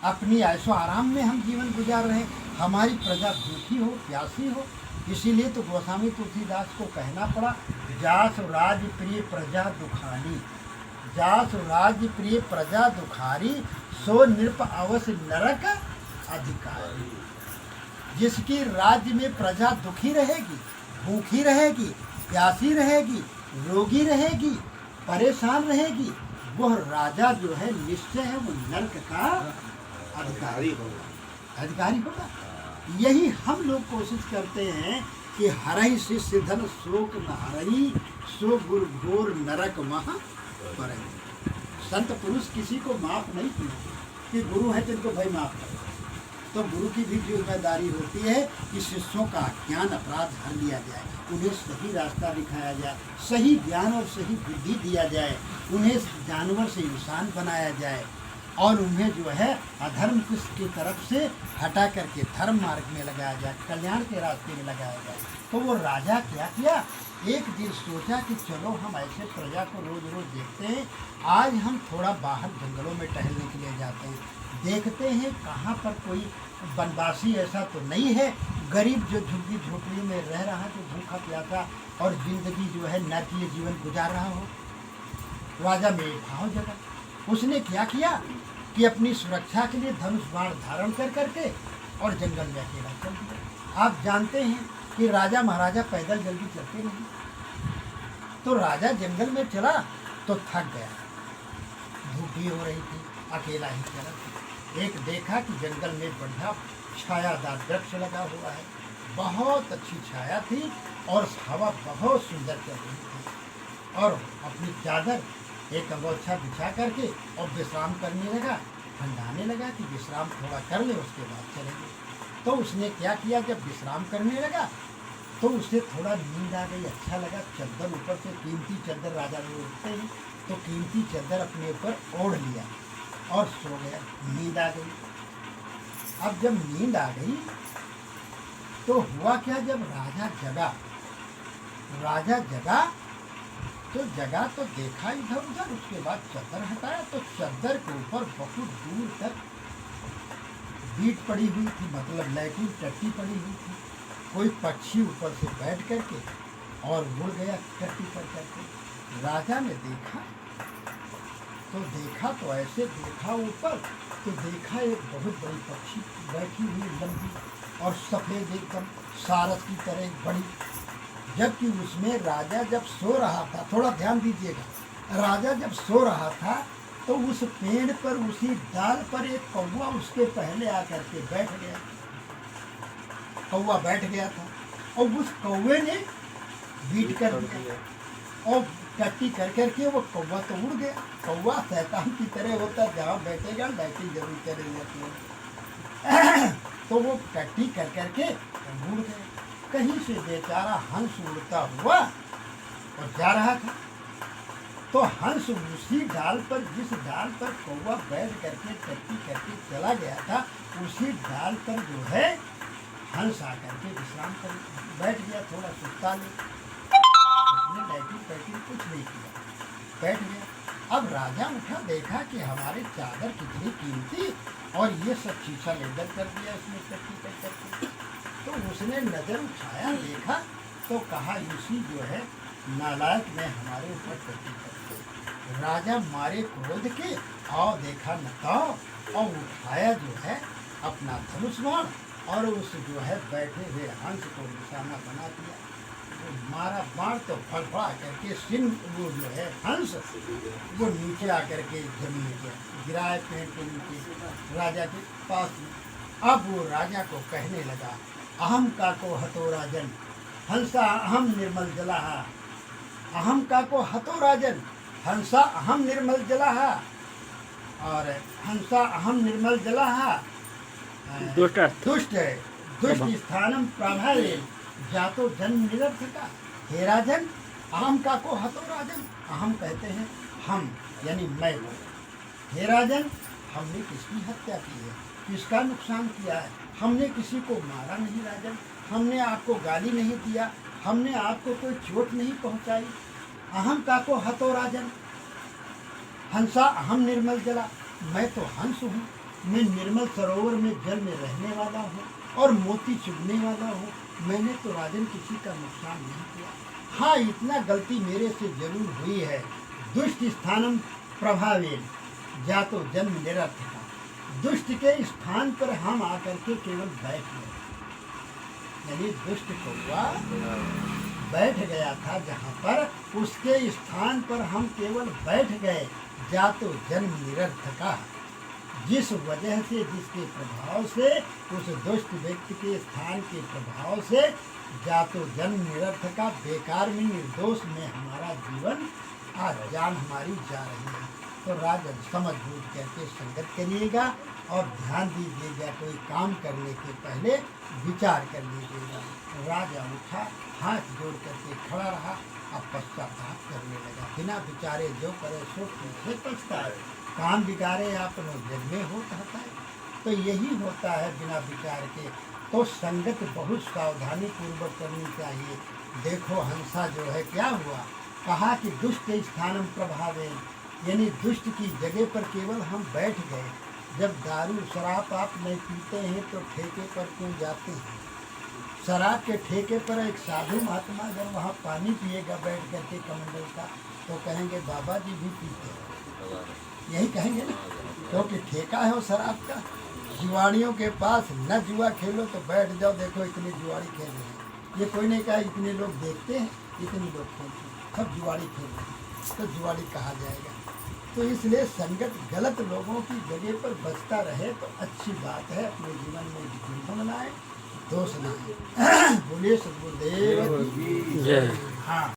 अपनी ऐशो आराम में हम जीवन गुजार रहे हैं, हमारी प्रजा भूखी हो प्यासी हो। इसीलिए तो गोस्वामी तुलसीदास को कहना पड़ा, जास राज प्रिय प्रजा दुखारी, जास राज प्रिय प्रजा दुखारी, सो नृप अवश्य नरक अधिकारी। जिसकी राज्य में प्रजा दुखी रहेगी, भूखी रहेगी, प्यासी रहेगी, रोगी रहेगी, परेशान रहेगी, वह राजा जो है निश्चय है वो नरक का अधिकारी होगा। यही हम लोग कोशिश करते हैं कि हरहि शिष्य धन शोक न हरहि, सो गुरु घोर नरक महा परहि। संत पुरुष किसी को माफ नहीं किया कि गुरु है जिनको भाई माफ करो। तो गुरु की भी जिम्मेदारी होती है कि शिष्यों का ज्ञान अपराध हर लिया जाए, उन्हें सही रास्ता दिखाया जाए, सही ज्ञान और सही बुद्धि दिया जाए, उन्हें जानवर से इंसान बनाया जाए और उन्हें जो है अधर्म की तरफ से हटा करके धर्म मार्ग में लगाया जाए, कल्याण के रास्ते में लगाया जाए। तो वो राजा क्या किया, एक दिन सोचा कि चलो हम ऐसे प्रजा को रोज रोज देखते हैं, आज हम थोड़ा बाहर जंगलों में टहलने के लिए जाते हैं, देखते हैं कहाँ पर कोई वनवासी ऐसा तो नहीं है, गरीब जो झुग्गी झोपड़ी में रह रहा है, जो भूखा प्यासा और जिंदगी जो है नरकीय जीवन गुजार रहा हो। राजा में एक भाव जगा, उसने क्या किया कि अपनी सुरक्षा के लिए धनुष बाण धारण कर करके और जंगल में अकेला चल दिया। आप जानते हैं कि राजा महाराजा पैदल जल्दी चलते नहीं, तो राजा जंगल में चला तो थक गया, धूप भी हो रही थी, अकेला ही चला। एक देखा कि जंगल में बढ़िया छायादार वृक्ष लगा हुआ है, बहुत अच्छी छाया थी और हवा बहुत सुंदर चल रही थी, और अपनी चादर एक अंगोछा बिछा करके और विश्राम करने लगा, ठंडाने लगा कि विश्राम थोड़ा कर ले उसके बाद चलेंगे। तो उसने क्या किया, जब विश्राम करने लगा तो उसे थोड़ा नींद आ गई, अच्छा लगा। चद्दर ऊपर से, कीमती चद्दर राजा में उठते हैं, तो कीमती चद्दर अपने ऊपर ओढ़ लिया और सो गया, नींद आ गई। अब जब नींद आ गई तो हुआ क्या, जब राजा जगा तो देखा इधर उधर, उसके बाद चद्दर हटाया तो चद्दर के ऊपर बहुत दूर तक बीट पड़ी हुई थी, मतलब लैट्रिन टट्टी पड़ी हुई थी। कोई पक्षी ऊपर से बैठ करके और उड़ गया टट्टी पर करके। राजा ने देखा तो ऐसे देखा ऊपर, तो देखा एक बहुत बड़ी पक्षी बैठी हुई लंबी और सफ़ेद एकदम सारस की तरह बड़ी, जबकि उसमें राजा जब सो रहा था, थोड़ा ध्यान दीजिएगा, राजा जब सो रहा था तो उस पेड़ पर, उसी डाल पर एक कौवा उसके पहले आकर के बैठ गया। कौवा बैठ गया था और उस कौवे ने बीट कर दिया और टट्टी कर करके वो कौवा तो उड़ गया। कौवा शैतान की तरह होता, जहाँ बैठेगा बैटिंग जरूर करेगा, तो वो टट्टी कर करके उड़ गया। कहीं से बेचारा हंस उड़ता हुआ और जा रहा था, तो हंस उसी डाल पर, जिस डाल पर कौवा बैठ करके टट्टी करके चला गया था, उसी डाल पर जो है हंस आकर के विश्राम कर बैठ गया, थोड़ा सुस्ता ले, उसने लैट्रिन पैट्रिन कुछ नहीं किया, बैठ गया। अब राजा उठा, देखा कि हमारे चादर कितनी कीमती और ये सब शीशा लेदर कर दिया इसमें टट्टी कर करके। तो उसने नज़र उठाया, देखा तो कहा, इसी जो है नालायक ने हमारे ऊपर टट्टी कर दी। राजा मारे क्रोध के और देखा नकाओ और उठाया जो है अपना धनुष बाण और उस जो है बैठे हुए हंस को निशाना बना दिया। वो मारा बाण तो फड़फड़ा करके सिंह, वो जो है हंस, वो नीचे आकर के जमीन पे गिराए, पेड़ के नीचे राजा के पास में। अब वो राजा को कहने लगा, अहम का को हतो राजन, हंसा अहम निर्मल जलाहा, अहम का को हतो राजन, हंसा अहम निर्मल जलाहा, और हंसा अहम निर्मल जलाहा, दुष्ट स्थानम प्राभारे जातो जन्म निरर्थका। हे राजन, अहम का को हतो राजन, अहम कहते हैं हम, यानी मैं वो। हे राजन, हमने किसकी हत्या की है, किसका नुकसान किया है, हमने किसी को मारा नहीं राजन, हमने आपको गाली नहीं दिया, हमने आपको कोई चोट नहीं पहुंचाई। अहम का को हतो राजन, हंसा अहम निर्मल जला, मैं तो हंस हूँ मैं निर्मल सरोवर में जल में रहने वाला हूँ और मोती चुगने वाला हूँ। मैंने तो राजन किसी का नुकसान नहीं किया। हाँ, इतना गलती मेरे से जरूर हुई है। दुष्ट स्थानम प्रभावेन जातो जन्म निरर्थका। दुष्ट के स्थान पर हम आकर के केवल बैठ गए, यानी दुष्ट कौवा बैठ गया था जहाँ पर, उसके स्थान पर हम केवल बैठ गए। जातो जन्म निरर्थका, जिस वजह से, जिसके प्रभाव से, उस दुष्ट व्यक्ति के स्थान के प्रभाव से जातो जन्म निरर्थका, बेकार में, निर्दोष में हमारा जीवन आज जान हमारी जा रही है। तो राजन समझ बूझ करके संगत करिएगा और ध्यान दीजिएगा। कोई काम करने के पहले विचार कर लीजिएगा। राजा उठा, हाथ जोड़ करके खड़ा रहा, अब पश्चाताप करने लगा। बिना विचारे जो करे सो पीछे पछताए, काम बिगाड़े आपनो जग में हो कहता है। तो यही होता है बिना विचार के। तो संगत बहुत सावधानी पूर्वक करनी चाहिए। देखो हंसा जो है क्या हुआ, कहा कि दुष्ट स्थानम प्रभावे, यानी दुष्ट की जगह पर केवल हम बैठ गए। जब दारू शराब आप नहीं पीते हैं तो ठेके पर क्यों जाते हैं? शराब के ठेके पर एक साधु महात्मा अगर वहाँ पानी पिएगा बैठ करके कमंडल का, तो कहेंगे बाबा जी भी पीते हैं, यही कहेंगे ना, क्योंकि ठेका है वो शराब का। जुआड़ियों के पास न जुआ खेलो तो बैठ जाओ, देखो इतने जुआड़ी खेल रहे हैं। ये कोई नहीं कहा इतने लोग देखते हैं, इतने लोग खेलते हैं, सब जुआड़ी खेल रहे हैं, तो जुआड़ी कहा जाएगा। तो इसलिए संगत गलत लोगों की जगह पर बचता रहे तो अच्छी बात है। अपने जीवन में गुण बनाए, दोष ना। बोलिए सद्गुरुदेव की जय। हाँ।